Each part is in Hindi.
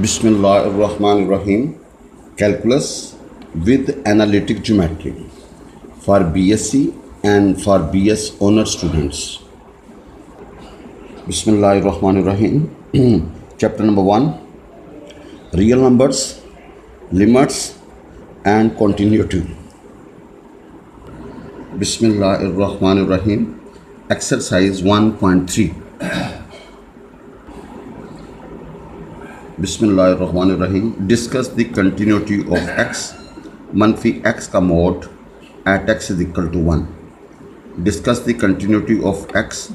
Bismillahirrahmanirrahim. Calculus with analytic geometry for BSc and for BS honor students. Bismillahirrahmanirrahim. Chapter number 1, real numbers, limits and continuity. Bismillahirrahmanirrahim. Exercise 1.3. Bismillahirrahmanirrahim. Discuss the continuity of x मनफी x का mode at x is equal to 1. Discuss the continuity of x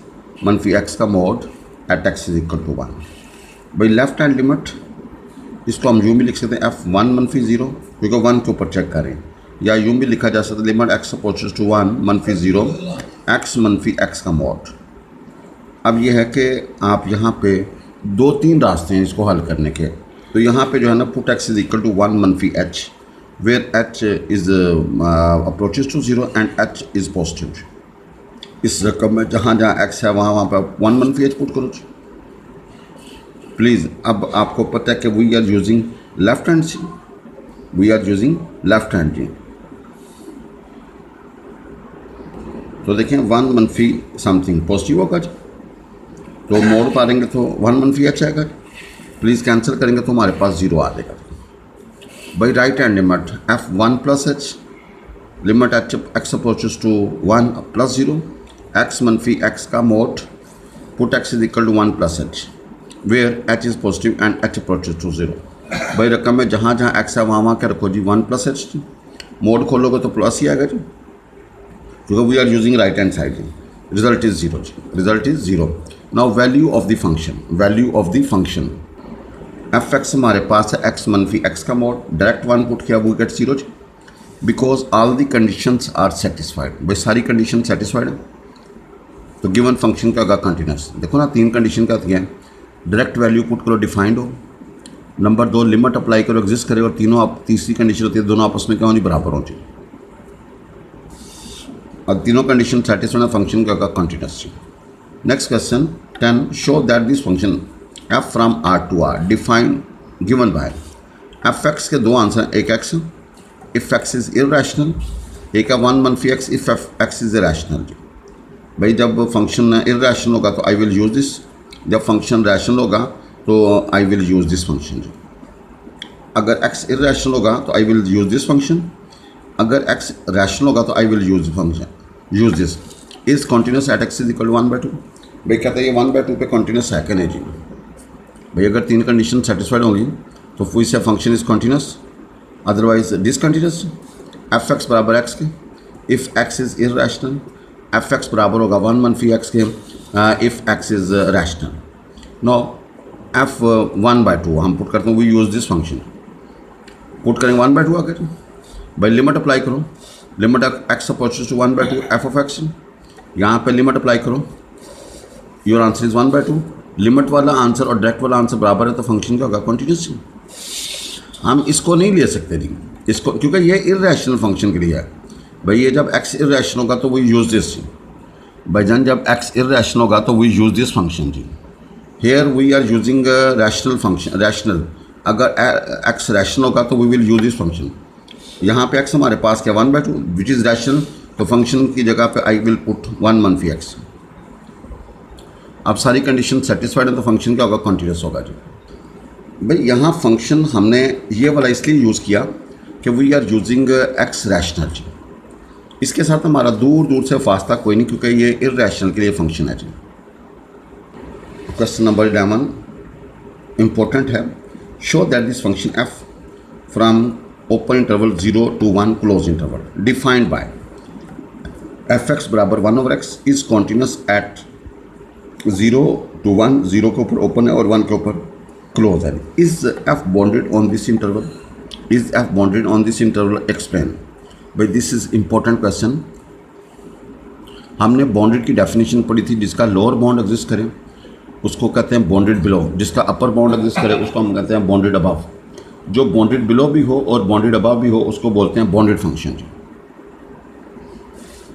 मनफी x का mode at x is equal to 1. भाई लेफ्ट हैंड लिमिट इसको हम यूँ भी लिख सकते हैं f1 मनफी 0 क्योंकि 1 के ऊपर चेक करें, या यूँ भी लिखा जा सकता है लिमिट x अप्रोचेस टू 1 मनफी 0 x मनफी x का मोड. अब यह है कि आप यहाँ पे दो तीन रास्ते हैं इसको हल करने के. तो यहाँ पे जो है ना put x is equal to 1 मनफी h where h is approaches to 0 and h is positive. इस रकम में जहाँ जहाँ x है वहाँ पर 1 मनफी h पुट करो प्लीज़. अब आपको पता है कि we are using left hand जी, we are using left hand जी. तो देखें 1 मनफी समथिंग पॉजिटिव होगा जी, तो मोड पारेंगे तो 1 मनफी h आएगा. प्लीज़ कैंसिल करेंगे तो हमारे पास 0 आ जाएगा. By right hand limit f1 plus h limit x approaches to 1 plus 0 x मनफी x का mod put x is equal to 1 plus h where h is positive and h approaches to 0. भाई रकम में जहाँ जहाँ x है वहाँ क्या रखो जी 1 प्लस h. मोड खोलोगे तो प्लस ही आएगा जी, क्योंकि we are using right hand side जी. रिजल्ट इज़ 0 जी, result is 0. Now value of the function, value of the function f x हमारे पास है x मनफी x का मोड. डायरेक्ट 1 पुट किया वी गेट 0 जी, because all the conditions are satisfied. भाई सारी कंडीशन सेटिस्फाइड है तो गिवन फंक्शन का होगा कंटिन्यूस. देखो ना तीन कंडीशन का दिया है. डायरेक्ट वैल्यू पुट करो डिफाइंड हो. नंबर 2 लिमिट अप्लाई करो एग्जिस्ट करे, और तीनों आप तीसरी कंडीशन होती है दोनों आपस में क्या होनी बराबर हो जी. और तीनों कंडीशन सेटिस्फाइड फंक्शन का होगा continuous. Next question 10. Show that this function f from r to r define given by. F x के दो आंसर, एक x if x is irrational, एक है 1 मनफी x if x is rational जी. भाई जब फंक्शन इरेशनल होगा तो आई विल यूज़ दिस, जब फंक्शन रैशनल होगा तो I will use this function जी. अगर x इरेशनल होगा तो I will use this function, अगर x रैशनल होगा तो I will use function use this. Is continuous at x is equal to 1/2. भाई कहते हैं ये 1/2 पे कॉन्टीन्यूस है कि नहीं जी. भाई अगर तीन कंडीशन सेटिस्फाइड होंगी तो we say function is continuous, otherwise discontinuous. F x बराबर एक्स के if x is irrational, f x बराबर होगा 1 मनफी एक्स के if x is rational. No f 1/2 हम पुट करते हैं, we use this function put करेंगे 1/2 आकर. भाई लिमिट अप्लाई करो, limit x approaches to 1/2 f of x. यहाँ पे लिमिट अप्लाई करो, योर आंसर इज़ 1/2. लिमिट वाला आंसर और डायरेक्ट वाला आंसर बराबर है तो फंक्शन का होगा कंटिन्यूस. हम इसको नहीं ले सकते जी इसको, क्योंकि ये इरेशनल फंक्शन के लिए है. भाई ये जब x इरेशनल होगा तो वी यूज़ दिस. भाईजान जब x इरेशनल होगा तो वी यूज़ दिस फंक्शन जी. Here we are using rational function, rational. अगर x रैशनल होगा तो we will use this function. यहाँ पे x हमारे पास क्या 1/2 विच इज़ रैशनल, तो फंक्शन की जगह पे आई विल पुट 1 मनफी x. अब सारी कंडीशन सेटिस्फाइड है तो फंक्शन क्या होगा कंटिन्यूस होगा जी. भाई यहाँ फंक्शन हमने ये वाला इसलिए यूज़ किया कि we are using x rational जी. इसके साथ हमारा दूर दूर से फासला कोई नहीं, क्योंकि ये इरेशनल के लिए फंक्शन है जी. क्वेश्चन नंबर 11 इम्पोर्टेंट है. Show that this function f from open interval 0 to 1 close interval defined by f x बराबर 1/x is continuous eight 0 to 1, 0 के ऊपर ओपन है और 1 के ऊपर क्लोज है. Is F bonded on this interval, is F bonded on this interval explain. भाई दिस इज इम्पोर्टेंट क्वेश्चन. हमने बॉन्डेड की डेफिनेशन पढ़ी थी, जिसका लोअर बॉन्ड एग्जिस्ट करे उसको कहते हैं बॉन्डेड बिलो, जिसका अपर बॉन्ड एग्जिस्ट करे उसको हम कहते हैं बॉन्डेड अबव. जो बॉन्डेड बिलो भी हो और बॉन्डेड अबव भी हो उसको बोलते हैं बॉन्डेड फंक्शन जी.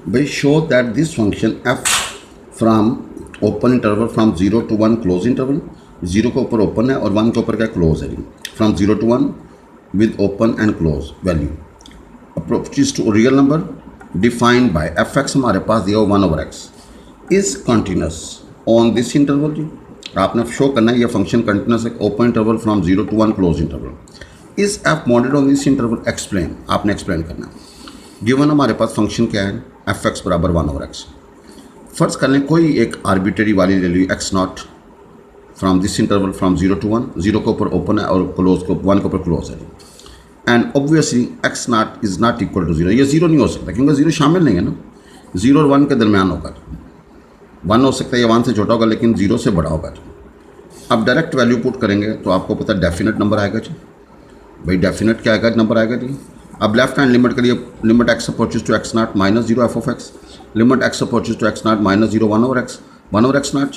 भाई show that this function F from open interval from 0 to 1 close interval 0 के ऊपर ओपन है और 1 के ऊपर क्या क्लोज है, from 0 to 1 with open and close value approaches to real number defined by f x हमारे पास दिया 1/x is continuous on this interval जी। आपने शो करना है ये फंक्शन कंटिन्यूस है open interval from 0 to 1 close interval. Is f bounded on this interval explain, आपने एक्सप्लेन करना है। गिवन हमारे पास फंक्शन क्या है एफ एक्स बराबर 1/x। फर्ज कर लें कोई एक आर्बिट्ररी वाली ले ली x naught from this interval from 0 to 1, 0 के ऊपर ओपन है और क्लोज को 1 के ऊपर क्लोज है। And obviously x not is not equal to 0, ये 0 नहीं हो सकता क्योंकि 0 शामिल नहीं है ना, 0 और 1 के दरमियान होगा। 1 हो सकता है या 1 से छोटा होगा लेकिन 0 से बड़ा होगा। अब डायरेक्ट वैल्यू पुट करेंगे तो आपको पता है डेफिनेट नंबर आएगा जी। भाई डेफिनेट क्या आएगा, नंबर आएगा जी। अब लेफ्ट हैंड लिमिट के लिए limit x approaches to x naught minus 0 f of x, limit x approaches to x naught minus 0 1/x naught.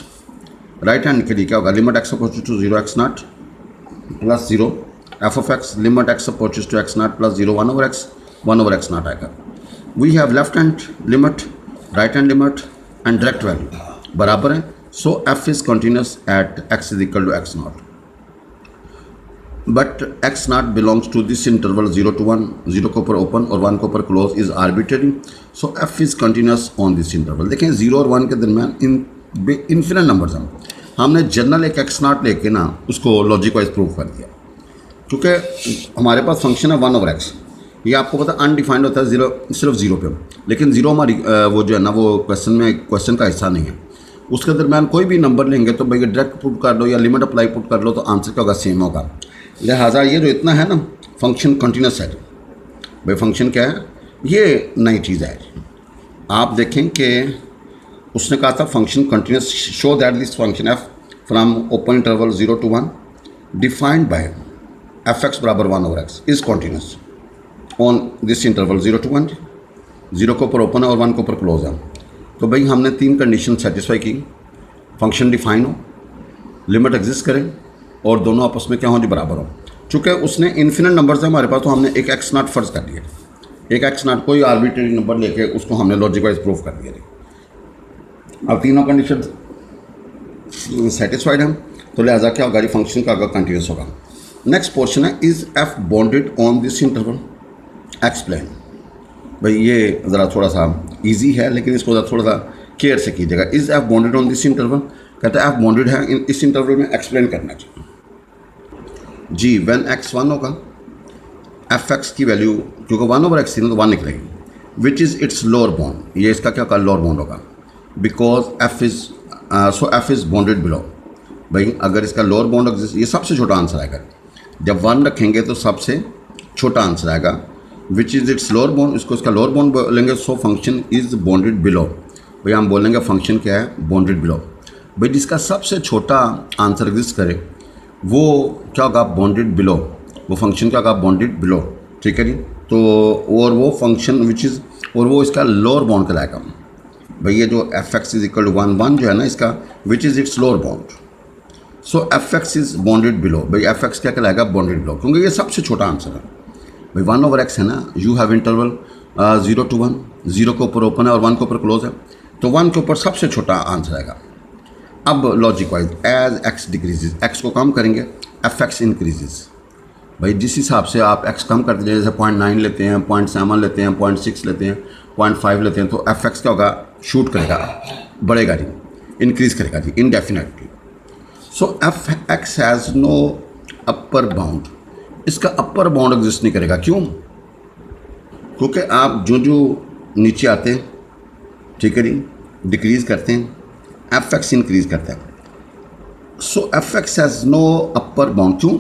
Right hand के लिए क्या होगा, limit x approaches to 0 x naught plus 0 f of x, limit x approaches to x naught plus 0 1/x naught आएगा। We have left hand limit, right hand limit and direct value बराबर है। So f is continuous at x is equal to x not, but x not belongs to this interval 0 to 1, 0 के ऊपर ओपन और 1 के ऊपर close is arbitrary. So f is continuous on this interval. देखें 0 और 1 के दरमियान इन्फिनिट नंबर्स हैं, हमने जनरल एक एक्स नॉट लेके ना उसको लॉजिक वाइज प्रूव कर दिया क्योंकि हमारे पास फंक्शन है 1/x। ये आपको पता अनडिफाइंड होता है 0 सिर्फ 0 पे, लेकिन 0 हमारी वो जो है ना वो क्वेश्चन का हिस्सा नहीं है। उसके दरमियान कोई भी नंबर लेंगे तो भाई डायरेक्ट पुट कर लो या लिमिट अप्लाई पुट कर लो तो आंसर क्या होगा, सेम होगा। लिहाजा ये जो इतना है ना फंक्शन कंटिन्यूस है। भाई फंक्शन क्या है, ये नई चीज़ है। आप देखें कि उसने कहा था function continuous, show that this function F from open interval 0 to 1 defined by f x बराबर 1/x is continuous on this interval 0 to 1, 0 के ऊपर ओपन है और 1 के ऊपर क्लोज है। तो भाई हमने 3 कंडीशन सेटिस्फाई की, फंक्शन डिफाइन हो, लिमिट एग्जिस्ट करें और दोनों आपस में क्या हो, जो बराबर हो। चूँकि उसने इन्फिनिट नंबर्स है हमारे पास तो हमने एक एक्स नॉट फर्ज कर दिया, एक एक्स नॉट कोई आर्बिट्ररी नंबर लेके उसको हमने लॉजिक वाइज प्रूव कर दिया। अब तीनों कंडीशन सेटिस्फाइड हैं तो लिहाजा क्या होगा, फंक्शन का अगर कंटिन्यूस होगा। नेक्स्ट पोर्शन है is F bonded on this interval explain. भाई ये ज़रा थोड़ा सा इजी है लेकिन इसको थोड़ा सा केयर से कीजिएगा। Is F bonded on this interval, कहता है एफ बॉन्डेड है इस इंटरवल में, एक्सप्लेन करना चाहिए जी। व्हेन x 1 होगा एफ एक्स की वैल्यू क्योंकि 1/x थी ना तो 1 निकलेगी, विच इज़ इट्स लोअर बॉन्ड। ये इसका क्या होगा, लोअर बॉन्ड होगा because F is so f is bounded below. भाई अगर इसका लोअर बॉन्ड एग्जिस्ट, ये सबसे छोटा आंसर आएगा। जब 1 रखेंगे तो सबसे छोटा आंसर आएगा, विच इज़ इट्स लोअर बॉन्ड, इसको इसका लोअर बॉन्ड बोलेंगे। So function is bounded below, भाई हम बोलेंगे फंक्शन क्या है, बॉन्डेड बिलो। भाई जिसका सबसे छोटा आंसर एग्जिस्ट करे वो क्या होगा, बॉन्डेड बिलो, वो फंक्शन क्या होगा, बॉन्डेड बिलो। ठीक है जी। तो और वो फंक्शन विच इज़, और वो इसका लोअर बॉन्ड कहलाएगा। भाई ये जो f x is equal to 1 जो है ना इसका, which is its lower bound. So f x is bounded below. भाई एफ एक्स क्या कहलाएगा, बॉन्डेड बिलो, क्योंकि ये सबसे छोटा आंसर है। भाई 1/x है ना, यू हैव इंटरवल 0 to 1, 0 के ऊपर ओपन है और 1 के ऊपर क्लोज है, तो 1 के ऊपर सबसे छोटा आंसर आएगा। अब logic wise as x decreases, x को कम करेंगे एफ एक्स इंक्रीजेज। भाई जिस हिसाब से आप एक्स कम करते हैं, जैसे 0.9 लेते हैं, 0.7 लेते हैं, 0.6 लेते हैं, 0.5 लेते हैं, तो एफ एक्स क्या होगा, शूट करेगा, बढ़ेगा जी, इंक्रीज करेगा जी indefinitely. So f x has no upper bound, इसका अपर बाउंड एग्जिस्ट नहीं करेगा। क्यों? क्योंकि आप जो जो नीचे आते हैं, ठीक है जी, डिक्रीज़ करते हैं, एफ एक्स इंक्रीज करता है। So f x has no upper bound. क्यों?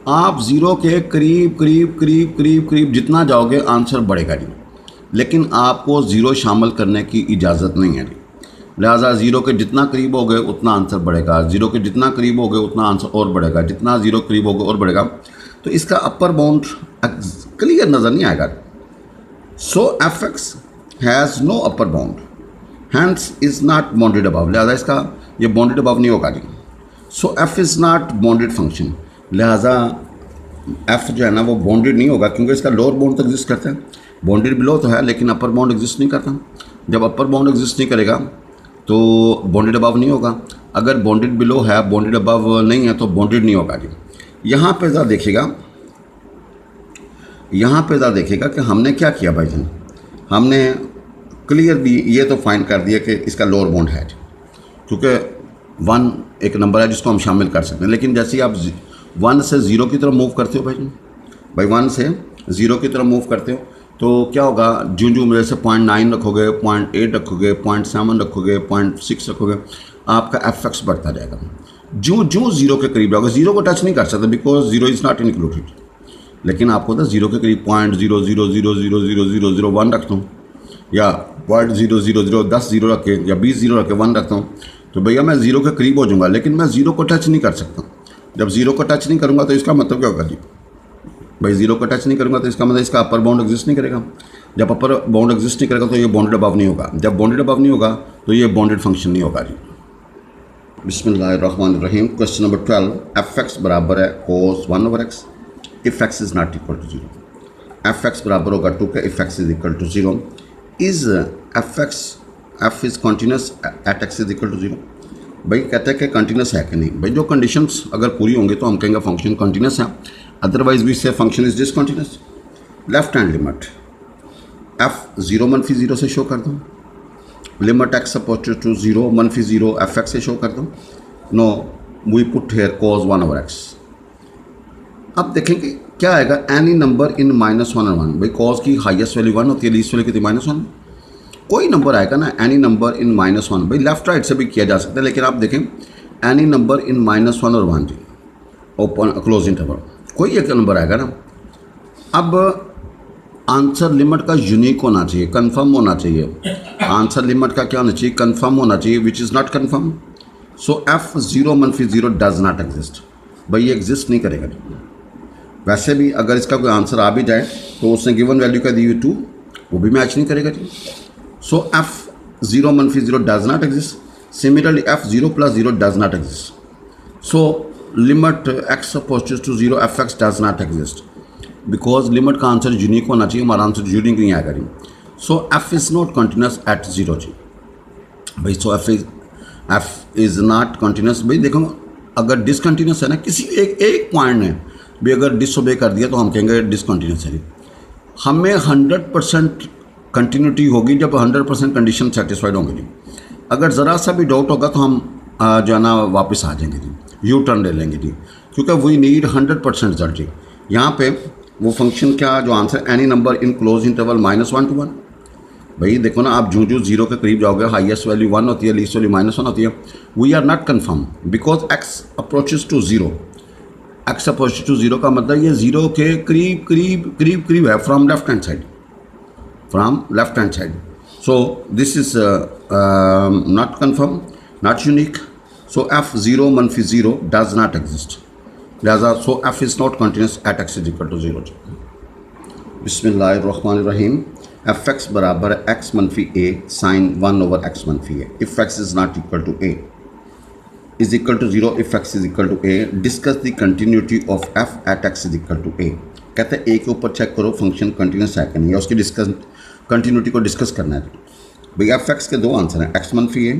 आप 0 के करीब करीब करीब करीब करीब जितना जाओगे आंसर बढ़ेगा जी, लेकिन आपको 0 शामिल करने की इजाज़त नहीं है जी। लिहाजा 0 के जितना करीब हो गए उतना आंसर बढ़ेगा, 0 के जितना करीब हो गए उतना आंसर और बढ़ेगा, जितना 0 करीब हो गए और बढ़ेगा। तो इसका अपर बाउंड क्लियर नज़र नहीं आएगा। So f x has no upper bound, hence is not bounded above, लिहाजा इसका ये बॉन्डेड अबव नहीं होगा जी। So f is not bounded function, लिहाजा एफ जो है ना वो बॉन्डेड नहीं होगा क्योंकि इसका लोअर बाउंड तो एग्जिस्ट करता है, बॉन्डेड बिलो तो है लेकिन अपर बाउंड एग्जिस्ट नहीं करता। जब अपर बाउंड एग्जिस्ट नहीं करेगा तो बॉन्डेड अबव नहीं होगा, अगर बॉन्डेड बिलो है, बॉन्डेड अबव नहीं है तो बॉन्डेड नहीं होगा जी। यहाँ पे ज़रा देखिएगा, यहाँ पे ज़रा देखिएगा कि हमने क्या किया भाई जान, हमने क्लियरली ये तो फाइंड कर दिया कि इसका लोअर बॉन्ड है, क्योंकि 1 एक नंबर है जिसको हम शामिल कर सकते हैं। लेकिन जैसे ही आप 1 से 0 की तरफ मूव करते हो भाई 1 से 0 की तरफ मूव करते हो तो क्या होगा, जो मेरे से 0.9 रखोगे, 0.8 रखोगे, 0.7 रखोगे, 0.6 रखोगे, आपका एफ बढ़ता जाएगा। जो 0 के करीब आओगे, 0 को टच नहीं कर सकते बिकॉज 0 इज़ नॉट इंक्लूडेड, लेकिन आपको तो 0 के करीब 0.00000001 रखता हूँ या 0.000 10 0 रख के या 20 0 रख के 1 रखता हूँ तो भैया मैं 0 के करीब हो जाऊँगा, लेकिन मैं 0 को टच नहीं कर सकता। जब 0 को टच नहीं करूँगा तो इसका मतलब क्या होगा जी, भाई 0 को टच नहीं करूँगा तो इसका मतलब इसका अपर बाउंड एग्जिस्ट नहीं करेगा। जब अपर बाउंड एग्जिस्ट नहीं करेगा तो ये बॉन्डेड अबव नहीं होगा, जब बॉन्डेड अबव नहीं होगा तो ये बॉन्डेड फंक्शन नहीं होगा जी। बिस्मिल्लाहिर्रहमानिर्रहीम। क्वेश्चन नंबर 12, एफ एक्स बराबर है cos 1/x if x is not equal to 0। F x बराबर होगा 2 के if x is equal to 0। Is f is continuous at x is equal to 0। भाई कहते हैं कि कंटिन्यूस है कि नहीं। भाई जो कंडीशंस अगर पूरी होंगी तो हम कहेंगे फंक्शन कंटिन्यूस है, otherwise we say function is discontinuous. Left hand limit f 0 मनफी 0 से शो कर दो, लिमिट एक्स अपोज टू 0 मनफी 0 एफ एक्स से शो कर दो। No we put here cos 1/x। अब देखेंगे क्या आएगा, एनी नंबर इन -1 और 1। भाई cos की हाईएस्ट वैल्यू 1 होती है, लीस्ट वैल्यू कितनी -1। कोई नंबर आएगा ना एनी नंबर इन -1, भाई लेफ्ट राइट से भी किया जा सकता है, लेकिन आप देखें एनी नंबर इन -1 और 1 जी, ओपन क्लोज इंटरवल, कोई एक नंबर आएगा ना। अब आंसर लिमिट का यूनिक होना चाहिए, कंफर्म होना चाहिए। आंसर लिमिट का क्या होना चाहिए, कंफर्म होना चाहिए, which is not confirm. So f 0 मनफी 0 डज नॉट एग्जिस्ट। भाई ये एग्जिस्ट नहीं करेगा। वैसे भी अगर इसका कोई आंसर आ भी जाए तो उसने गिवन वैल्यू का दी हुई 2 वो भी मैच नहीं करेगा जी। सो एफ 0 मनफी 0 does not exist. Similarly f 0 + 0 does not exist. So limit x approaches to 0 f x does not exist, because limit का आंसर यूनिक होना चाहिए, हमारा आंसर यूनिक नहीं आएगा जी। So f is not continuous at 0 जी। भाई so f is not continuous. भाई देखो अगर डिसकंटिन्यूस है ना, किसी एक पॉइंट ने भी अगर डिसओबे कर दिया तो हम कहेंगे डिसकंटिन्यूस है जी। हमें 100% कंटिन्यूटी होगी जब 100% कंडीशन सेटिस्फाइड होंगे जी। अगर ज़रा सा भी डाउट होगा तो हम जो है ना वापस आ जाएंगे जी, यू टर्न ले लेंगे जी, क्योंकि वी नीड 100% रिजल्ट जी। यहाँ पे वो फंक्शन क्या जो answer any number in close interval -1 to 1। भाई देखो ना, आप जो 0 के करीब जाओगे हाईएस्ट वैल्यू 1 होती है, लीस्ट वैल्यू -1 होती है। We are not confirm because x approaches to 0। X approaches to 0 का मतलब ये 0 के करीब है, from left hand side, so this is not confirm, not unique. So f 0 मनफी 0 डज नॉट एग्जिस्ट, लिहाजा so f is not continuous at x is equal to 0। बिस्मिल्लाहिर्रहमानिर्रहीम। एफ एक्स बराबर है एक्स मनफी ए साइन 1/x मनफी a if x is not equal to a is equal to 0 if x is equal to a. Discuss the continuity of f at x is equal to a. कहते हैं ए के ऊपर चेक करो फंक्शन कंटिन्यूस है कि नहीं, उसकी कंटिन्यूटी को डिस्कस करना है। भाई एफ एक्स के 2 आंसर हैं, एक्स मनफी ए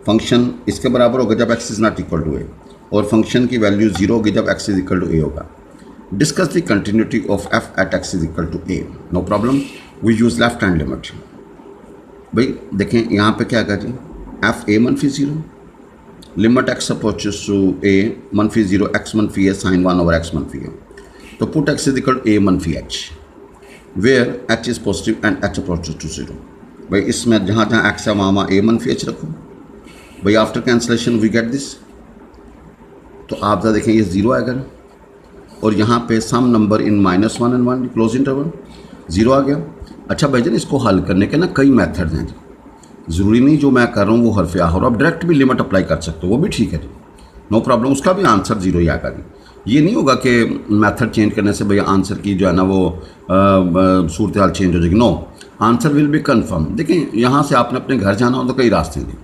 फंक्शन इसके बराबर होगा जब x is not equal to a, और फंक्शन की वैल्यू 0 होगी जब x is equal to a होगा। Discuss the continuity of f at x is equal to a. No problem, we use left hand limit. भाई देखें यहाँ पे क्या आएगा जी, एफ ए मनफी 0 लिमिट एक्स अप्रोचेस टू ए मनफी 0 एक्स मनफी ए साइन 1/x मनफी ए। तो put x is equal to मनफी h where h is positive and h approaches to 0। भाई इसमें जहाँ जहाँ एक्स है वहाँ ए मनफी एच रखो। भाई after cancellation we get this, तो आप ज़रा देखें ये 0 आएगा ना, और यहाँ पे some number in -1 and 1 close interval 0 आ गया। अच्छा भाईजान इसको हल करने के ना कई मेथड्स हैं जी, ज़रूरी नहीं जो मैं कर रहा हूँ वो हरफ या हो, आप डायरेक्ट भी लिमिट अप्लाई कर सकते हो, वो भी ठीक है जी, नो प्रॉब्लम, उसका भी आंसर 0 ही आएगा जी। ये नहीं होगा कि मेथड चेंज करने से भैया आंसर की जो है ना वो सूरत हाल चेंज हो जाएगी। No, answer will be confirm. देखें यहाँ से आपने अपने घर जाना हो तो कई रास्ते हैं,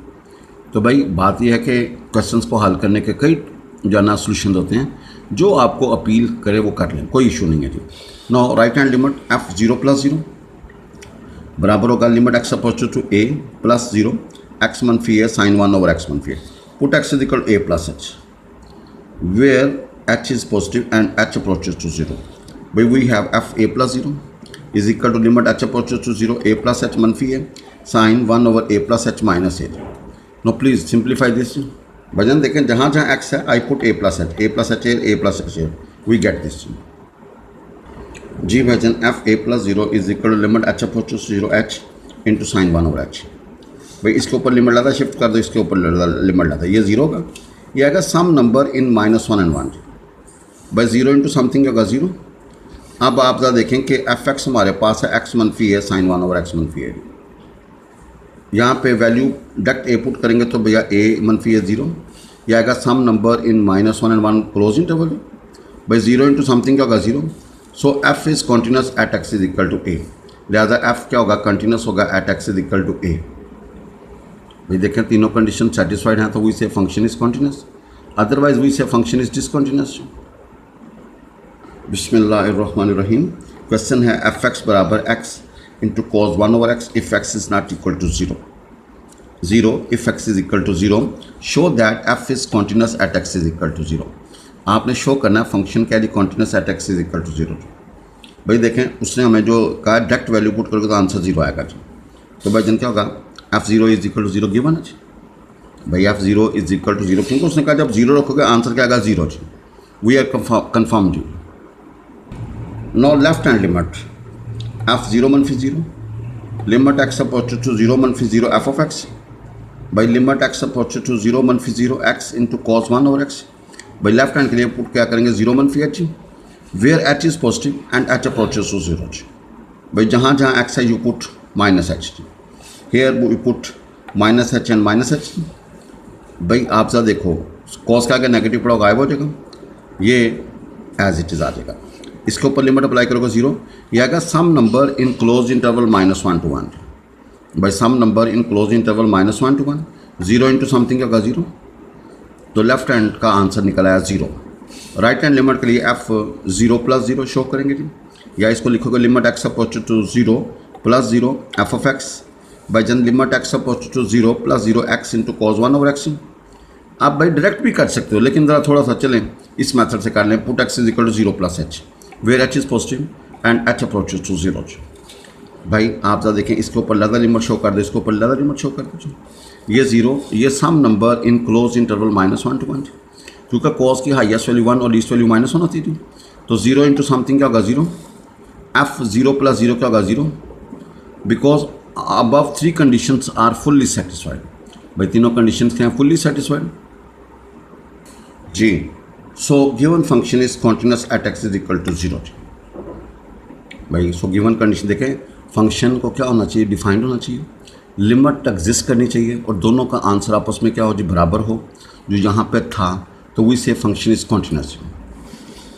तो भाई बात यह है कि क्वेश्चंस को हल करने के कई जो है ना सोल्यूशन होते हैं, जो आपको अपील करे वो कर लें, कोई इशू नहीं है जी। No right hand limit f 0 + 0 बराबर होगा limit x approaches to a + 0 x मनफी है साइन 1 ओवर x मनफी है. Put x is equal a plus h where h is positive and h approaches to 0. भाई we have f a plus 0 is equal to limit h approaches to 0 a plus h मनफी है sine 1 over a plus h minus h. No please simplify this. भजन देखें जहाँ जहाँ x है I put a plus h a plus h we get this. Ji bhajan f a plus 0 is equal to limit h approaches to 0 h into sine 1 over h. भाई इसके ऊपर लिमिट लाता शिफ्ट कर दो, इसके ऊपर लिमिट लाता. ये 0 का ये आएगा सम नंबर इन -1 एंड 1. भाई 0 इंटू समथिंग होगा 0. अब आप ज़रा देखें कि एफ एक्स हमारे पास है x मनफी है साइन 1 ओवर x मनफी है. यहाँ पे वैल्यू डायरेक्ट ए पुट करेंगे तो भैया a मनफी है 0. यह आएगा some number in -1 and 1 close interval. भाई 0 इंटू समथिंग होगा 0. So f is continuous at x is equal to a. लिहाजा f क्या होगा कंटिन्यूस होगा at x is equal to a. भाई देखें तीनों कंडीशन सेटिस्फाइड हैं तो we say function is continuous, otherwise we say function is discontinuous. बिस्मिल्लाहिर्रहमानिर्रहीम. क्वेश्चन है एफ एक्स बराबर x into cos 1 over x if x is not equal to 0 if x is equal to 0 show that f is continuous at x is equal to 0. आपने शो करना है फंक्शन क्या continuous at x is equal to 0. भाई देखें उसने हमें जो कहा डायरेक्ट वैल्यू पुट करोगे तो आंसर 0 आएगा. तो भाई जन क्या होगा f0 is equal to 0 given है. भाई f0 इज इक्वल टू 0 क्योंकि उसने कहा जब 0 रखोगे आंसर क्या आएगा 0. वी आर कन्फर्म जी. No left hand limit f0 मनफी 0 लिमिट x अप्रोचेस टू 0 मनफी 0 f ऑफ x. भाई लिमिट x अप्रोचेस टू 0 मनफी 0 x into cos 1 over x. भाई लेफ्ट हैंड के लिए पुट क्या करेंगे 0 मनफी h where h is positive and h approaches to 0. भाई जहाँ जहाँ x है you put minus h. Here we put minus h and minus h. भाई आप ज़रा देखो कॉस का अगर नेगेटिव पड़ा गायब हो जाएगा, ये एज इट इज़ आ जाएगा. इसके ऊपर लिमिट अप्लाई करोगे 0. ये आएगा some number in close interval -1 to 1. भाई some number in close interval -1 to 1. 0 into something होगा 0. तो लेफ्ट हैंड का आंसर निकल आया 0. राइट हैंड लिमिट के लिए f0 प्लस 0 शो करेंगे जी, या इसको लिखोगे limit x approaches to 0 plus 0 f of x. भाई जन limit x approaches to 0 plus 0 x into cos 1 over x. आप भाई डायरेक्ट भी कर सकते हो लेकिन ज़रा थोड़ा सा चलें इस मेथड से कर लें. Put x is equal to 0 plus h where h is positive and h approaches to 0. भाई आप ज़रा देखें इसके ऊपर लगा लिमिट शो कर दो, इसके ऊपर लगा लिमिट शो कर दो. ये 0 ये some number in close interval -1 to 1. क्योंकि कॉस की हाईएस्ट वैल्यू 1 और लीस्ट वैल्यू -1 होती थी. तो 0 इंटू समथिंग क्या होगा 0. f0 प्लस 0 क्या होगा 0. Because above 3 conditions are fully satisfied. भाई तीनों कंडीशंस क्या हैं फुल्ली सेटिस्फाइड जी. So given function is continuous at x is equal to 0. भाई सो गिवन कंडीशन देखें फंक्शन को क्या होना चाहिए डिफाइंड होना चाहिए, लिमिट एग्जिस्ट करनी चाहिए और दोनों का आंसर आपस में क्या हो जी बराबर हो जो यहाँ पे था. तो we say function is continuous.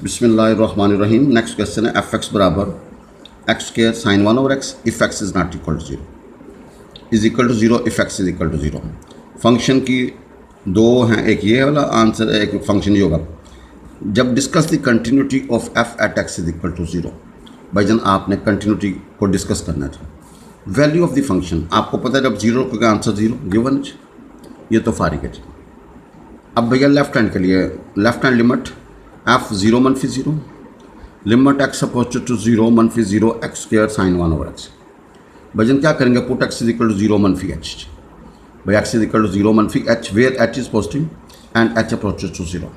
बिस्मिल्लाहिर्रहमानिर्रहीम. नेक्स्ट क्वेश्चन है एफ एक्स बराबर x square sine 1 over x if x is not equal to 0 is equal to 0 if x is equal to 0. Function की दो हैं, एक ये वाला आंसर है, एक फंक्शन ये होगा. जब discuss the continuity of f at x is equal to 0. भाई जन आपने कंटिन्यूटी को डिस्कस करना था. वैल्यू ऑफ द फंक्शन आपको पता है जब 0 का आंसर 0 गिवन. ये तो फारिग है. अब भैया लेफ्ट हैंड के लिए लेफ्ट हैंड लिमिट f0 मनफी 0 लिमिट x अप्रोचेस टू 0 मनफी 0 x square sine 1 over x. भजन क्या करेंगे put x is equal to 0 मनफी h. भाई x इज इक्वल टू 0 मनफी h where h is positive and h approaches to 0.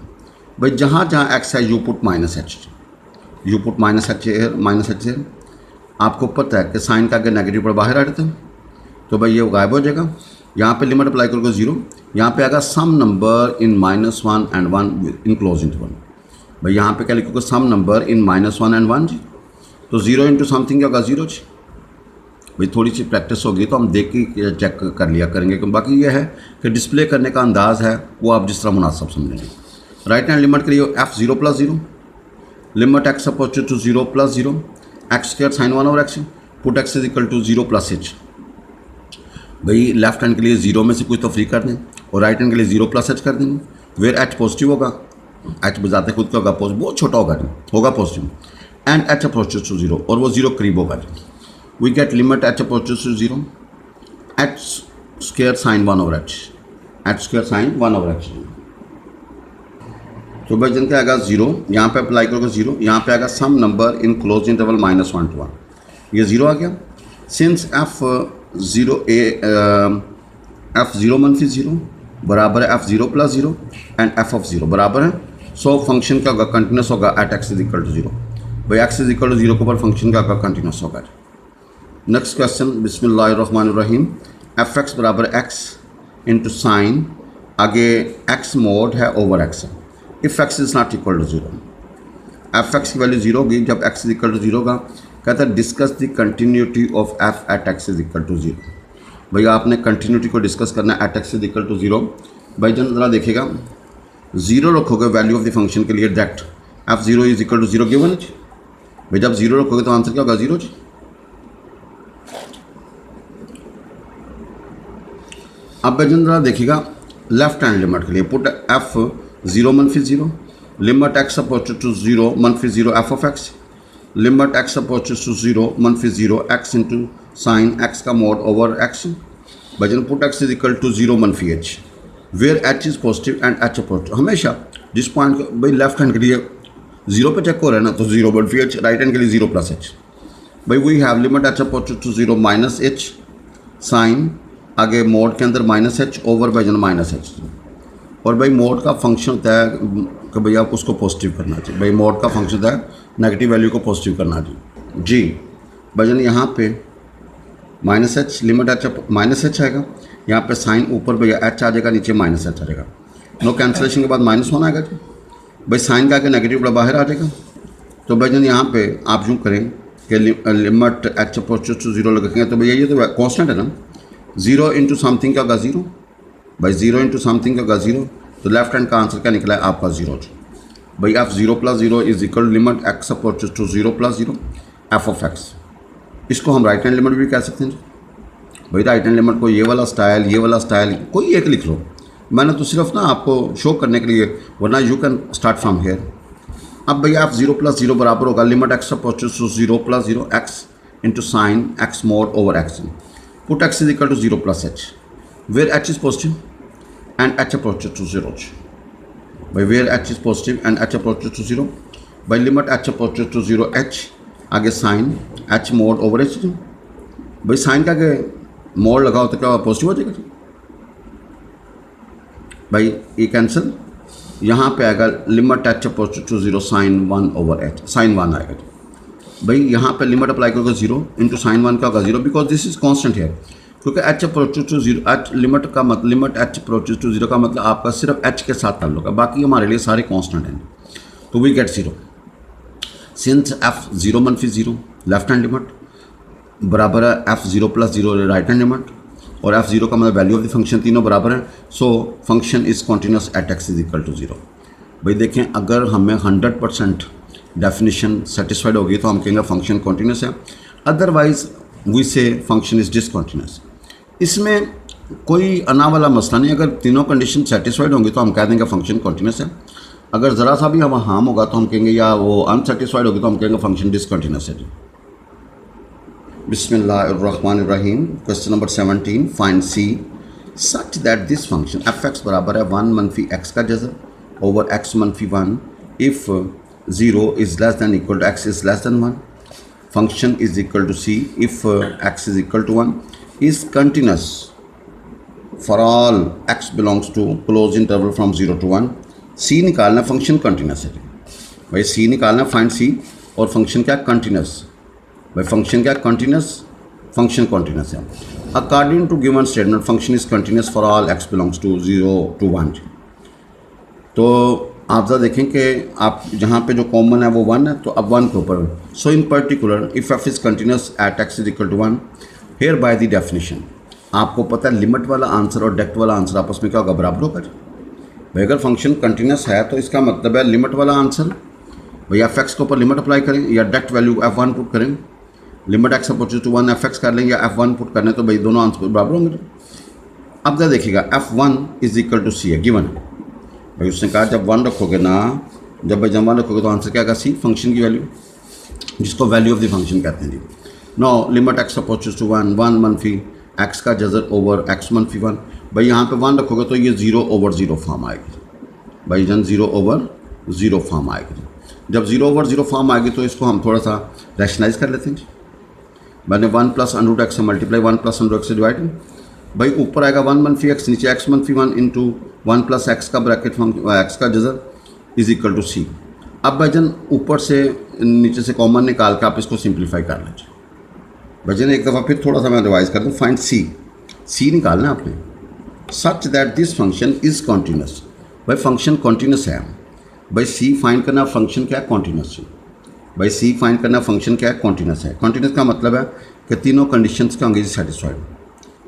भाई जहाँ जहाँ x है you put minus h. You put minus h है. आपको पता है कि साइन का अगर नेगेटिव पर बाहर आ जाता है तो भाई ये गायब हो जाएगा. यहाँ पे लिमिट अप्लाई करोगे 0. यहाँ पे आएगा some number in -1 and 1 in close interval. भाई यहाँ पे क्या लिखोगे सम नंबर इन -1 एंड 1 जी. तो 0 इंटू समथिंग क्या होगा 0 जी. भाई थोड़ी सी प्रैक्टिस होगी तो हम देख के चेक कर लिया करेंगे. बाकी ये है कि डिस्प्ले करने का अंदाज़ है वो आप जिस तरह मुनासिब समझेंगे. राइट हैंड लिमिट के लिए f0 plus 0 limit x approaches to 0 plus 0 x square sine 1 over x put x is equal to 0 plus h. भाई लेफ्ट हैंड के लिए 0 में से कुछ तफरी कर दें और राइट हैंड के लिए 0 प्लस h कर देंगे. वेयर h पॉजिटिव होगा, h बजाते खुद का होगा पॉजिटिव, बहुत छोटा होगा positive and h approaches to 0 और वो 0 करीब होगा. We get limit h approaches to 0 h square sine 1 over h, h square sine 1 over h. तो भाई जन क्या आएगा 0, यहाँ पे अप्लाई करोगे 0, यहाँ पे आएगा some number in close interval -1 to 1, ये 0 आ गया। सिंस f0 मनफी 0 बराबर है f0 + 0 एंड f of 0 बराबर है, सो फंक्शन क्या होगा, कंटिन्यूस होगा एट x = 0। भाई x = 0 के ऊपर फंक्शन क्या होगा, कंटिन्यूस होगा। नेक्स्ट क्वेश्चन, बिस्मिल्लाहिर्रहमानिर्रहीम। fx बराबर x इंटू साइन, आगे x मोड है ओवर x है। If x is not equal to 0, fx की वैल्यू 0 होगी जब x = 0 होगा। कहता है discuss the continuity of f at x = 0। भाई आपने कंटिन्यूटी को डिस्कस करना है एट x = 0। भाई जन ज़रा देखिएगा, 0 रखोगे वैल्यू ऑफ द फंक्शन के लिए, दैट f0 = 0 गिवन है। भाई जब 0 रखोगे तो आंसर क्या होगा, 0 जी। अब भाई जन ज़रा देखिएगा लेफ्ट हैंड लिमिट के लिए, पुट f0 मनफी 0, लिमिट x अप्रोचेस टू 0 मनफी 0 f of x, limit x approaches to 0 मनफी 0 x इंटू साइन x का मोड ओवर x। भजन पुट x = 0 मनफी h, where h is positive and h approach. हमेशा जिस पॉइंट भाई लेफ्ट हैंड के लिए 0 पे चेक हो रहा है ना, तो 0 मनफी h, राइट हैंड के लिए 0 + h। भाई we have limit h approaches to 0 -h sine, आगे मोड के अंदर -h ओवर भजन -h। और भाई मोड का फंक्शन होता है कि भाई आप उसको पॉजिटिव करना चाहिए। भाई मोड का फंक्शन होता है नेगेटिव वैल्यू को पॉजिटिव करना चाहिए जी। भजन यहाँ पे -h, लिमिट h -h आएगा, यहाँ पे साइन ऊपर भैया h आ जाएगा, नीचे -h आ जाएगा। नो कैंसिलेशन के बाद -1 आएगा जी। भाई साइन का आगे नेगेटिव बड़ा बाहर आ जाएगा। तो भजन यहाँ पे आप यूँ करें कि लिमिट h अप्रोचेस टू 0 लगाएंगे तो भैया ये तो कॉन्स्टेंट है ना, 0 इंटू समथिंग का होगा 0। भाई 0 इंटू समथिंग का होगा 0, तो लेफ्ट हैंड का आंसर क्या निकला है आपका 0। भाई f0 + 0 is equal limit x approaches to 0 + 0 f of x। इसको हम राइट हैंड लिमिट भी कह सकते हैं जी। भाई राइट हैंड लिमिट को ये वाला स्टाइल कोई एक लिख लो, मैंने तो सिर्फ ना आपको शो करने के लिए, वरना you can start from here. अब भैया f0 + 0 बराबर होगा limit x approaches to 0 + 0 x into sine x mod over x। Put x = 0 + h, where h is positive and h approaches to 0। by where h is positive and h approaches to 0, by limit h approaches to 0 h, आगे sine h mod over h। भाई साइन का आगे मोड लगाओ तो क्या पॉजिटिव हो जाएगा। भाई ये कैंसिल, यहाँ पे आएगा limit h approaches to 0 sine 1 over h, sine 1 आएगा। भाई यहाँ पे लिमिट अप्लाई करोगे 0 इंटू साइन 1 का होगा 0, बिकॉज दिस इज कॉन्स्टेंट है। क्योंकि h approaches to 0, h limit का मतलब, लिमिट h अप्रोचेस टू 0 का मतलब आपका सिर्फ h के साथ ताल्लुक है, बाकी हमारे लिए सारे कांस्टेंट हैं। तो वी गेट 0 सिंस f0 मनफी 0 लेफ्ट हैंड लिमिट बराबर है f0 + 0 राइट हैंड लिमिट, और f0 का मतलब वैल्यू ऑफ द फंक्शन, तीनों बराबर हैं। So function is continuous at x = 0। भाई देखें, अगर हमें 100% डेफिनेशन सेटिस्फाइड होगी तो हम कहेंगे फंक्शन कॉन्टिन्यूस है, otherwise we say function is discontinuous. इसमें कोई अना वाला मसला नहीं, अगर तीनों कंडीशन सेटिस्फाइड होंगी तो हम कह देंगे फंक्शन कॉन्टिन्यूस है। अगर ज़रा सा भी हम हार्म होगा तो हम कहेंगे, या वो अनसेटिस्फाइड होगी तो हम कहेंगे फंक्शन डिसकंटिन्यूस है। बिस्मिल्लाहिर्रहमानिर्रहीम। Question number 17, find c such that this function f(x) बराबर है 1 मनफी x का जज़र ओवर x मनफी 1 if 0 is less than equal to x is less than 1, function is equal to c if x is equal to 1, is continuous for all x belongs to close interval from 0 to 1। c निकालना, फंक्शन कंटिन्यूस है भाई, c निकालना, फाइंड c, और फंक्शन क्या कंटिन्यूस। भाई फंक्शन क्या कंटिन्यूस, फंक्शन कंटिन्यूस है। According to given statement function is continuous for all x belongs to 0 to 1। तो आप ज़रा देखें कि आप जहाँ पे जो कॉमन है वो 1 है, तो अब 1 के ऊपर। So in particular if f is continuous at x is equal to 1, here by the definition आपको पता है लिमिट वाला आंसर और डेप्थ वाला आंसर आपस में क्या होगा, बराबर होगा। भाई अगर फंक्शन कंटिन्यूस है तो इसका मतलब है लिमिट वाला आंसर भाई f(x) के ऊपर लिमिट अप्लाई करें या डेप्थ वैल्यू f1 पुट करें, limit x approaches to 1 f(x) कर लें या f1 पुट करने, तो भाई दोनों आंसर बराबर होंगे। अब जरा देखिएगा f1 is equal to c है, गिवन है भाई। उसने कहा जब 1 रखोगे ना, जब भाई 1 रखोगे तो आंसर क्या आएगा, c फंक्शन की वैल्यू, जिसको वैल्यू ऑफ द फंक्शन कहते हैं जी। No limit x approaches to 1 1 मनफी एक्स का जजर ओवर एक्स मनफी 1। भाई यहाँ पे 1 रखोगे तो ये 0/0 फॉर्म आएगी भाई जन, 0/0 फॉर्म आएगी। जब 0/0 फॉर्म आएगी तो इसको हम थोड़ा सा रैशनलाइज कर लेते हैं जी। मैंने 1 + √x से मल्टीप्लाई 1 + √x से डिवाइड। भाई ऊपर आएगा 1 मनफी x, नीचे x मनफी 1 इंटू 1 + x का ब्रैकेट x का जजर इज इक्वल टू c। अब भाईजन ऊपर से नीचे से कॉमन निकाल के आप इसको सिंप्लीफाई कर लीजिए। भाईजन एक दफ़ा फिर थोड़ा सा मैं रिवाइज कर दूँ। फाइंड c निकालना आपने, सच that this function is continuous. भाई फंक्शन कॉन्टीन्यूस है। भाई c फाइंड करना फंक्शन क्या है, कॉन्टीन्यूस है। भाई c फाइंड करना फंक्शन क्या है, कॉन्टीन्यूस है। कॉन्टीन्यूस का मतलब है कि तीनों कंडीशंस क्या होंगे सेटिस्फाइड।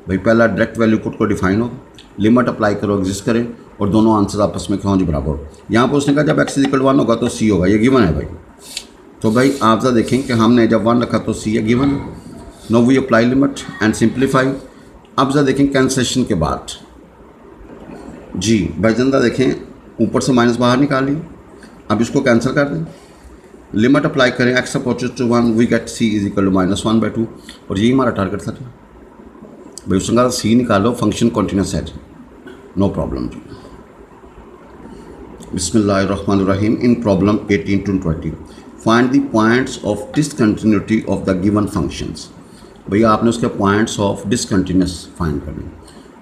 भाई पहला डायरेक्ट वैल्यू पुट को डिफाइन हो, लिमिट अप्लाई करो, एग्जिस्ट करें और दोनों आंसर आपस में क्या हो जी बराबर। यहाँ पर उसने कहा जब x = 1 होगा तो c होगा, ये गिवन है भाई। तो भाई आप जरा देखें कि हमने जब 1 रखा तो c है given. Now we apply limit and simplify. अब जरा देखें कैंसलेशन के बाद जी भाईजान देखें ऊपर से माइनस बाहर निकाल लिया। अब इसको कैंसिल कर दें, लिमिट अप्लाई करें, x approaches to 1 we get c = -1/2 और यही हमारा टारगेट था। भाई उसने कहा c निकालो, फंक्शन कॉन्टीन्यूस है जी, नो प्रॉब्लम जी। बिस्मिल्लाहिर्रहमानिर्रहीम। In problem 18 to 20 find the points of discontinuity of the given functions. भैया आपने उसके पॉइंट्स ऑफ डिसकंटिन्यूस फाइंड करने।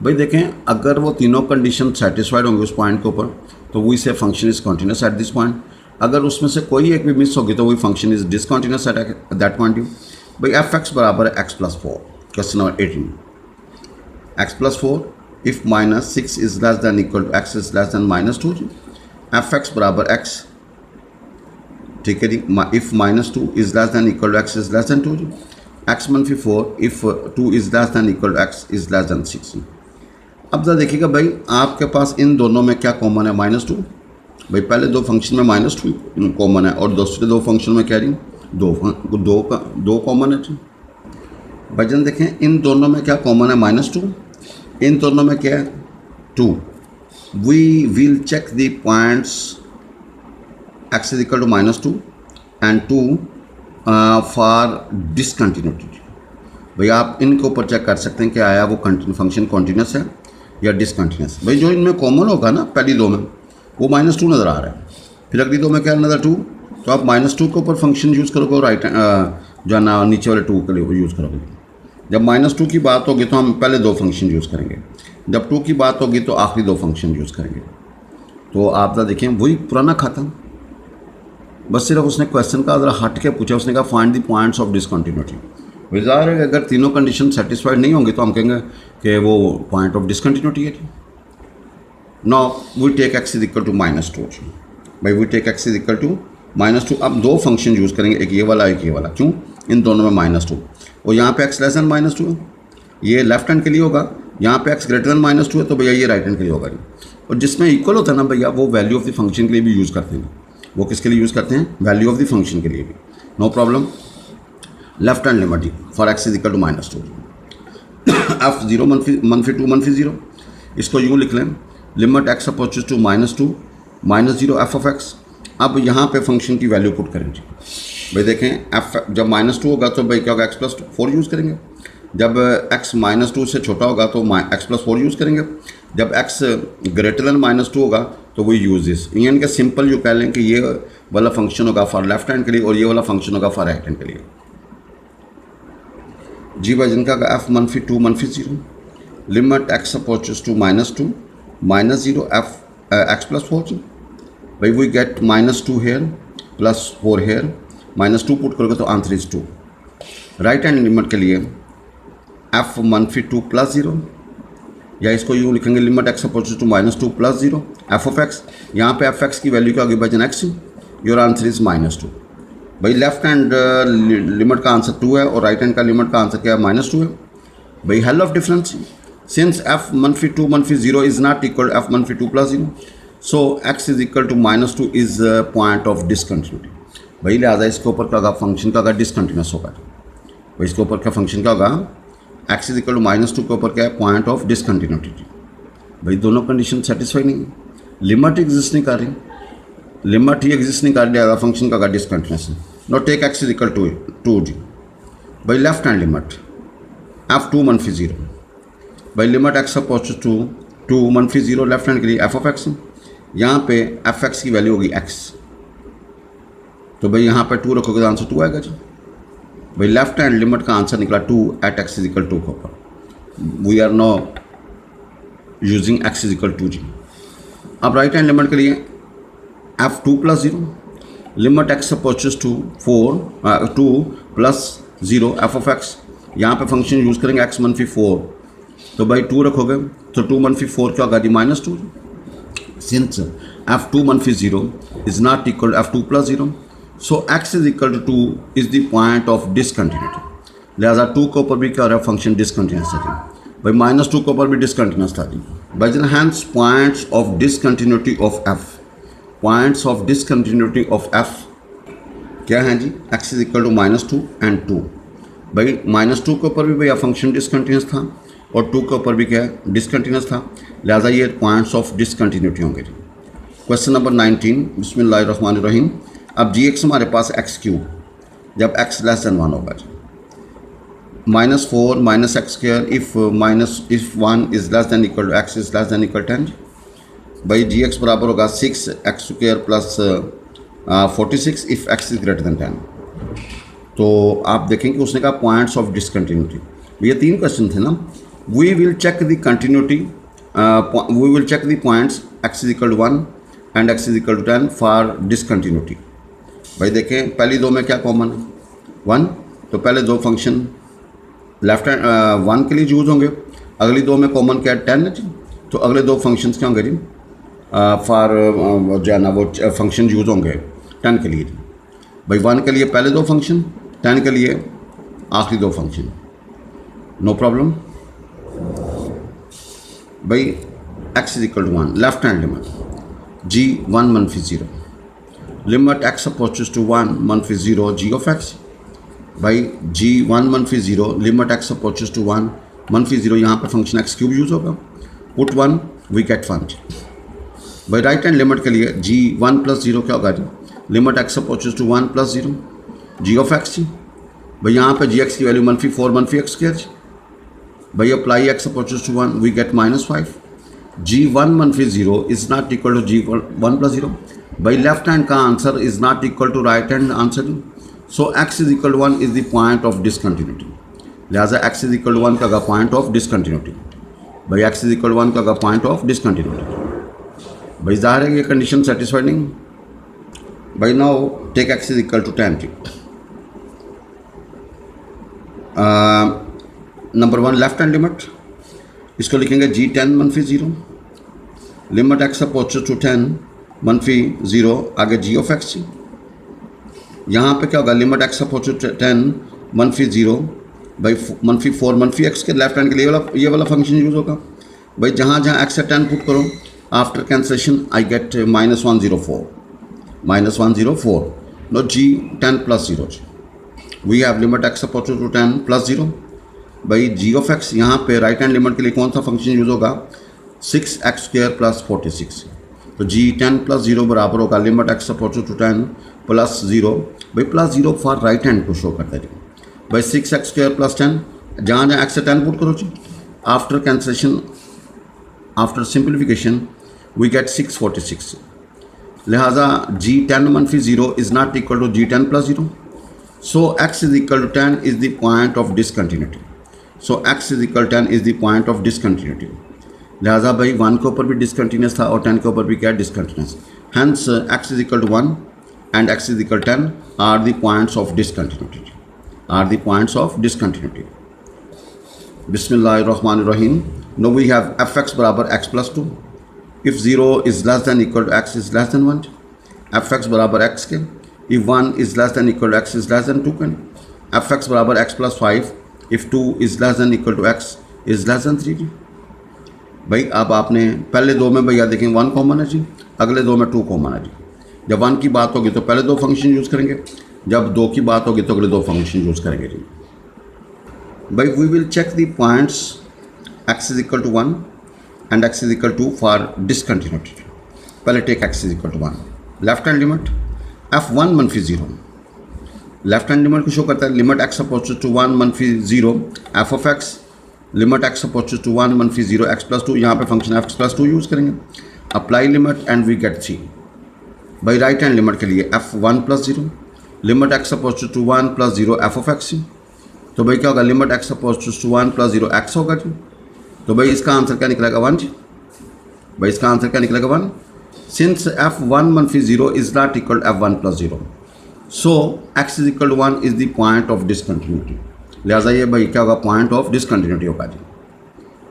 भाई देखें अगर वो तीनों कंडीशन सेटिस्फाइड होंगे उस पॉइंट के ऊपर तो we say function is continuous at this point. अगर उसमें से कोई एक भी मिस होगी तो वही function is discontinuous at that point. भाई f(x) बराबर x + 4। Question number 18, x + 4 if -6 is less than equal to x is less than -2 जी। f(x) बराबर x, ठीक है जी। If -2 is less than equal to x is less than 2 जी। x - 4 if 2 is less than equal to x is less than 6 जी। अब जरा देखिएगा भाई आपके पास इन दोनों में क्या कॉमन है, -2। भाई पहले दो फंक्शन में -2 कॉमन है और दूसरे दो फंक्शन में क्या जी दो कॉमन है जी। भाईजान देखें इन दोनों में क्या कॉमन है, -2। इन दोनों में क्या है, 2। We will check the points x = -2 and 2 for discontinuity. भाई आप इनके ऊपर चेक कर सकते हैं कि आया वो फंक्शन कॉन्टीन्यूस है या डिसकंटिन्यूस। भाई जो इनमें कॉमन होगा ना पहली दो में वो -2 नज़र आ रहा है, फिर अगली दो में क्या नज़र 2, तो आप -2 के ऊपर फंक्शन यूज़ करोगे और राइट जो है ना नीचे वाले 2 के लिए यूज़ करोगे। जब -2 की बात होगी तो हम पहले दो फंक्शन यूज़ करेंगे, जब 2 की बात होगी तो आखिरी दो फंक्शन यूज़ करेंगे। तो आप ज़रा देखें वही पुराना खाता, बस सिर्फ उसने क्वेश्चन का ज़रा हट के पूछा। उसने कहा find the points of discontinuity. ज़ाहिर है अगर तीनों कंडीशन सेटिस्फाइड नहीं होंगे तो हम कहेंगे कि वो पॉइंट ऑफ डिसकंटिन्यूटी है। Now we take x = -2। भाई वी टेक x = -2। अब दो फंक्शन यूज़ करेंगे, एक ये वाला एक ये वाला। क्यों, इन दोनों में -2 और यहाँ पे x < -2 है, ये लेफ्ट हैंड के लिए होगा। यहाँ पे x < -2 है तो भैया ये राइट हैंड के लिए होगा। और जिसमें इक्वल होता है ना भैया वो वैल्यू ऑफ द फंक्शन के लिए भी यूज़ करते हैं। वो किसके लिए यूज़ करते हैं, वैल्यू ऑफ द फंक्शन के लिए भी, no problem. Left hand limit for x = -2 f(0) -2 -0। इसको यूँ लिख लें, limit x approaches to -2 -0 f(x). अब यहाँ पे फंक्शन की वैल्यू पुट करें जी। भाई देखें f जब -2 होगा तो भाई क्या होगा, x + 4 यूज़ करेंगे। जब x -2 से छोटा होगा तो x + 4 यूज़ करेंगे। जब x > -2 होगा तो वही यूज़ दिस। यानी कि सिंपल जो कह लें कि ये वाला फंक्शन होगा फॉर लेफ्ट हैंड के लिए और ये वाला फंक्शन होगा फॉर राइट हैंड के लिए जी। भाई जिनका f - 2 -0 limit x approaches to -2 -0 x + 4 जी। भाई we get -2 here +4 here, -2 put करोगे तो answer is 2। Right hand limit के लिए f - 2 +0 या इसको यूँ लिखेंगे limit x approaches to -2 +0 f(x). यहाँ पे f(x) की वैल्यू क्या होगी भाईजान x, योर आंसर इज -2। भाई लेफ्ट हैंड लिमिट का आंसर 2 है और राइट हैंड का लिमिट का आंसर क्या है, -2 है। भाई hell of difference, since f - 2 -0 is not equal f - 2 +0 so x = -2 is point of discontinuity. भाई लिहाजा इसके ऊपर क्या होगा, फंक्शन का डिसकंटिन्यूस होगा। भाई इसके ऊपर क्या फंक्शन का होगा, x = -2 के ऊपर क्या है, पॉइंट ऑफ डिसकंटिन्यूटी। भाई दोनों कंडीशन सेटिस्फाई नहीं है, लिमिट एग्जिस्ट नहीं कर रही, लिमिट ही एग्जिस्ट नहीं कर रही, लिहाजा फंक्शन का डिसकंटिन्यूस है। नो टेक x = 2 जी। भाई लेफ्ट हैंड लिमिट f(2 - 0 भाई लिमिट एक्स अप्रोचेस टू 2 मनफी 0 लेफ्ट हैंड के लिए एफ ऑफ एक्स, यहाँ पे एफ एक्स की वैल्यू होगी एक्स, तो भाई यहाँ पे 2 रखोगे तो आंसर 2 आएगा जी। भाई लेफ्ट हैंड लिमिट का आंसर निकला 2 एट एक्स इज इक्वल 2 के ऊपर। We are now using x is equal 2 जी। अब राइट हैंड लिमिट के लिए एफ 2 plus 0 limit x approaches to 2 plus 0 f of x, यहाँ पे फंक्शन यूज़ करेंगे एक्स मनफी 4, तो भाई 2 रखोगे तो 2 मनफी 4 क्या होगा जी -2। सिंस एफ 2 मनफी 0 is not equal f 2 plus 0, so x is equal to 2 is the point of discontinuity. लिहाजा 2 के ऊपर भी क्या हो रहा है, फंक्शन डिसकंटिन्यूस था जी। भाई -2 के ऊपर भी डिसकंटिन्यूस था जी। बाई जन hence points of discontinuity of f, points of discontinuity of f क्या हैं जी, x is equal to -2 and 2। भाई -2 के ऊपर भी भैया फंक्शन डिसकंटिन्यूस था और 2 के ऊपर भी क्या है, डिसकंटिन्यूस था, लिहाजा ये पॉइंट्स ऑफ डिसकंटिन्यूटी होंगे जी। क्वेश्चन नंबर 19, बिस्मिल्लाहिर्रहमानिर्रहीम। अब जी एक्स हमारे पास एक्स क्यूब, जब एक्स लेस देन 1 होगा जी, -4 minus x square if 1 is less than equal to x is less than equal 10। भाई जी एक्स बराबर होगा 6 x square plus 46 if x is greater than 10। तो आप देखेंगे उसने कहा पॉइंट्स ऑफ डिसकंटिन्यूटी। ये 3 क्वेश्चन थे ना। We will check the continuity, we will check the points x is equal to 1 and x is equal to 10 for discontinuity. भाई देखें पहली 2 में क्या कॉमन है, 1, तो पहले 2 फंक्शन लेफ्ट हैंड 1 के लिए यूज़ होंगे, अगली 2 में कॉमन क्या है 10 है जी, तो अगले 2 फंक्शंस क्या होंगे जी, फॉर जो है ना वो फंक्शन यूज़ होंगे 10 के लिए जी। भाई 1 के लिए पहले 2 फंक्शन, 10 के लिए आखिरी 2 फंक्शन, नो प्रॉब्लम। भाई x is equal to 1 left hand limit g 1 मनफी 0 लिमिट एक्स अप्रोचेस टू 1 मनफी 0 जी ऑफ एक्स। भाई जी 1 मनफी 0 लिमिट एक्स अप्रोचेस टू 1 मनफी 0, यहाँ पे फंक्शन एक्स क्यूब यूज़ होगा, पुट 1 वी गेट 1। भाई राइट हैंड लिमिट के लिए जी 1 प्लस 0 क्या होगा जी, limit x approaches to 1 plus 0 g of x जी। भाई यहाँ पे जी एक्स की वैल्यू -4 मनफी एक्स स्क्वायर। भाई apply x approaches to 1 we get -5। G 1 मनफी 0 is not equal to g 1 plus 0। भाई लेफ्ट हैंड का answer is not equal to right hand answer, so x is equal to 1 is the point of discontinuity. लिहाजा एक्स इज इक्वल टू 1 का पॉइंट ऑफ डिसकंटिन्यूटी। भाई एक्स इज इक्वल टू 1 का पॉइंट ऑफ डिसकंटिन्यूटी। भाई जाहिर है ये कंडीशन सेटिस्फाइड नहीं। भाई now take x is equal to 10 जी। नंबर 1 लेफ्ट हैंड लिमिट, इसको लिखेंगे जी 10 मनफी 0 लिमिट एक्स अप्रोचेस टू 10 मनफी 0 आगे जी ऑफ एक्स जी। यहाँ पे क्या होगा, लिमिट एक्स अप्रोचेस टू 10 मनफी 0 भाई -4 मनफी एक्स के लेफ्ट हैंड के लिए ये वाला फंक्शन यूज़ होगा। भाई जहाँ जहाँ एक्स से 10 पुट करो, after cancellation I get -104 now g 10 plus 0 जी। We have limit x approaches to 10 plus 0। भाई जी ऑफ एक्स यहाँ पे राइट हैंड लिमिट के लिए कौन सा फंक्शन यूज़ होगा, 6 एक्स स्क्वायर प्लस 46। तो जी 10 प्लस 0 बराबर होगा limit x approaches to 10 plus 0। भाई प्लस 0 फॉर राइट हैंड को शो करता है जी। भाई 6 एक्स स्क्वायर प्लस 10, जहाँ जहाँ एक्स से 10 पुट करो जी, after cancellation after simplification we get 646। लिहाजा जी 10 मनफी 0 is not equal to g 10 plus 0, so x is equal to 10 is the point of discontinuity. So x is equal 10 is the point of discontinuity. लिहाजा भाई 1 के ऊपर भी डिसकंटिन्यूस था और 10 के ऊपर भी क्या discontinuous, hence x is equal to 1 and x is equal 10 are the points of discontinuity, are the points of discontinuity. बिस्मिल्लाहिर्रहमानिर्रहीम। Now we have f x बराबर x plus 2 if 0 is less than equal to x is less than 1। F x बराबर एक्स के, if 1 is less than equal to x is less than 2 के। एफ एक्स बराबर x plus 5 if 2 is less than equal to x is less than 3 जी। भाई अब आपने पहले 2 में भैया देखें 1 कॉमन है जी, अगले 2 में 2 कॉमन है जी। जब 1 की बात होगी तो पहले 2 फंक्शन यूज़ करेंगे, जब 2 की बात होगी तो अगले 2 फंक्शन यूज़ करेंगे जी। भाई we will check the points x is equal to 1 and x is equal to for discontinuity. पहले take x is equal to 1 left hand limit f 1 मनफी 0 लेफ्ट हैंड लिमिट को शो करता है, लिमिट एक्स अप्रोचेस टू 1 मनफी 0 f of x limit x approaches to 1 मनफी 0 एक्स प्लस 2, यहाँ पे फंक्शन एफ प्लस 2 यूज़ करेंगे, apply limit and we get 3। भाई राइट हैंड लिमिट के लिए f 1 plus 0, limit x approaches to 1 plus 0 f of x, तो भाई क्या होगा, limit x approaches to 1 plus 0 x होगा जी। तो भाई इसका आंसर क्या निकलेगा, 1 जी। भाई इसका आंसर क्या निकलेगा, 1। सिंस एफ 1 मनफी 0 is not equal f 1 plus 0, so x is equal to 1 is the point of discontinuity. लिहाजा ये भाई क्या होगा, पॉइंट ऑफ डिसकंटिन्यूटी होगा जी।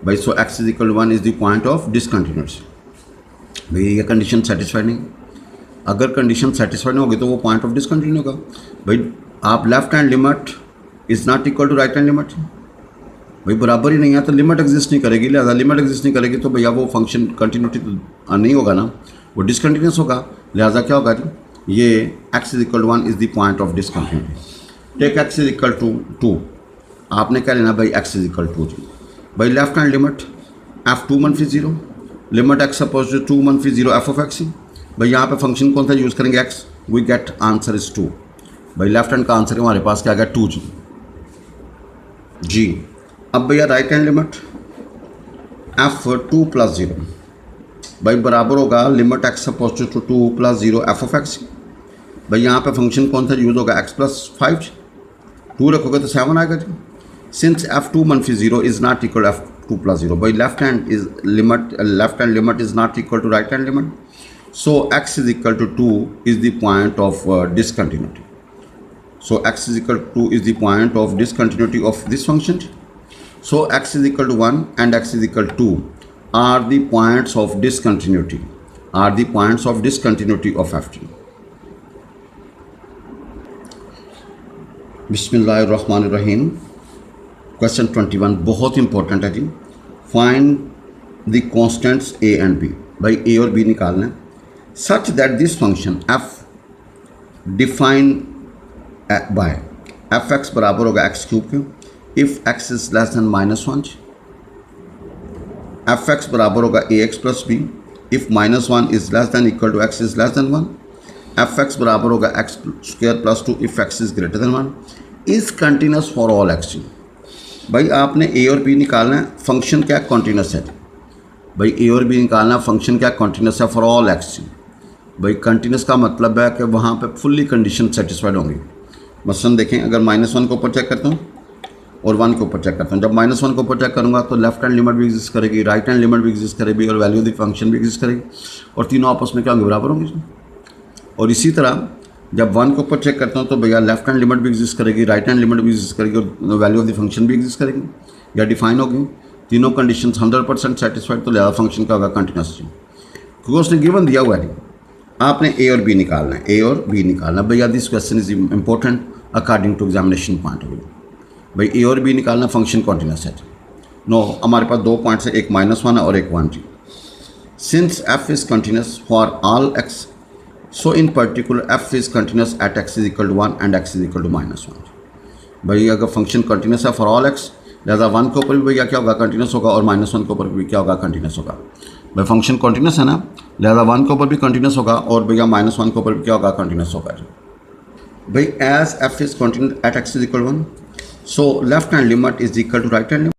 भाई so x is equal to 1 is the point of discontinuity. भाई ये कंडीशन सेटिस्फाइड नहीं, अगर कंडीशन सेटिस्फाइड नहीं होगी तो वो पॉइंट ऑफ डिसकंटिन्यू होगा। भाई आप left hand limit is not equal to right hand limit, भाई बराबर ही नहीं है तो लिमिट एग्जिस्ट नहीं करेगी। लिहाजा लिमिट एग्जिस्ट नहीं करेगी तो भैया वो फंक्शन कंटिन्यूटी तो नहीं होगा ना, वो डिसकंटिन्यूस होगा। लिहाजा क्या होगा जी, ये x is equal to 1 is the point of discontinuity. Take x is equal to 2, आपने क्या लेना भाई, एक्स इज इक्वल टू जी। भाई लेफ्ट हैंड लिमिट एफ 2 मनफी 0, लिमिट एक्स अपोज टू 2 मनफी 0 एफ ऑफ एक्स। भाई यहाँ पे फंक्शन कौन सा यूज़ करेंगे, x, we get answer is 2। भाई लेफ्ट हैंड का आंसर हमारे पास क्या आ गया, 2 जी। अब भैया right hand limit f 2 plus 0, भाई बराबर होगा limit x approaches to 2 plus 0 f of x. भाई यहाँ पे फंक्शन कौन सा यूज़ होगा, एक्स प्लस 5, 2 रखोगे तो 7 आएगा जी। सिंस एफ 2 मनफी 0 is not equal f 2 plus 0, भाई left hand limit is not equal to right hand limit, so x is equal to 2 is the point of discontinuity. So x is equal to 2 is the point of discontinuity of this function. So x is equal to 1 and x is equal to 2 are the points of discontinuity, of ft. बिस्मिल्लाहिर्रहमानिर्रहीम। क्वेश्चन 21 बहुत इंपॉर्टेंट है जी। Find the constants a and b, भाई a और b निकालना है, such that this function f define by f x बराबर होगा एक्स क्यूब के, if x is less than -1, f x बराबर होगा a x plus b, if -1 is less than equal to x is less than 1, f x बराबर होगा x square plus 2 if x is greater than 1, is continuous for all x. भाई आपने ए और बी निकालना है, फंक्शन क्या कॉन्टीन्यूस है, भाई ए और बी निकालना, फंक्शन क्या कॉन्टीन्यूस है फॉर ऑल एक्स। भाई कंटिन्यूस का मतलब है कि वहाँ पे फुल्ली कंडीशन सेटिस्फाइड होंगी। मसलन देखें, अगर -1 को ऊपर चेक करता हूँ और 1 के ऊपर चेक करता हूँ, जब -1 को ऊपर चेक करूँगा तो लेफ्ट हैंड लिमिट भी एग्जिस्ट करेगी, राइट हैंड लिमिट भी एग्जिस्ट करेगी और वैल्यू ऑफ द फंक्शन भी एग्जिस्ट करेगी, और तीनों आपस में क्या होंगे, बराबर होंगे। और इसी तरह जब 1 के ऊपर चेक करता हूँ तो भैया लेफ्ट हैंड लिमिट भी एग्जिस्ट करेगी, राइट हैंड लिमिट भी एग्जिस्ट करेगी और वैल्यू ऑफ द फंक्शन भी एग्जिस्ट करेगी या डिफाइन होगी। तीनों कंडीशन 100% सेटिस्फाइड, तो लिहाजा फंक्शन का होगा कंटिन्यूस। क्योंकि उसने गिवन दिया हुआ है, आपने ए और बी निकालना है, ए और बी निकालना। भैया this question is important according to examination point of view. भाई ए और बी निकालना, फंक्शन कॉन्टिन्यूस है। नो, हमारे पास 2 पॉइंट्स है, एक -1 है और एक 1 जी। Since f is continuous for all x, so in particular f is continuous at x is equal to 1 and x is equal to -1। भाई अगर फंक्शन कंटिन्यूस है फॉर ऑल एक्स, लिहाजा 1 के ऊपर भी भैया क्या होगा, कंटिन्यूस होगा, और -1 के ऊपर भी क्या होगा, कंटिन्यूस होगा। भाई फंक्शन कंटिन्यूस है ना, लिहाजा 1 के ऊपर भी कंटिन्यूस होगा और भैया -1 के ऊपर भी क्या होगा, कंटिन्यूस होगा जी। भाई as f is continuous at x is equal 1, so left hand limit is equal to right hand limit.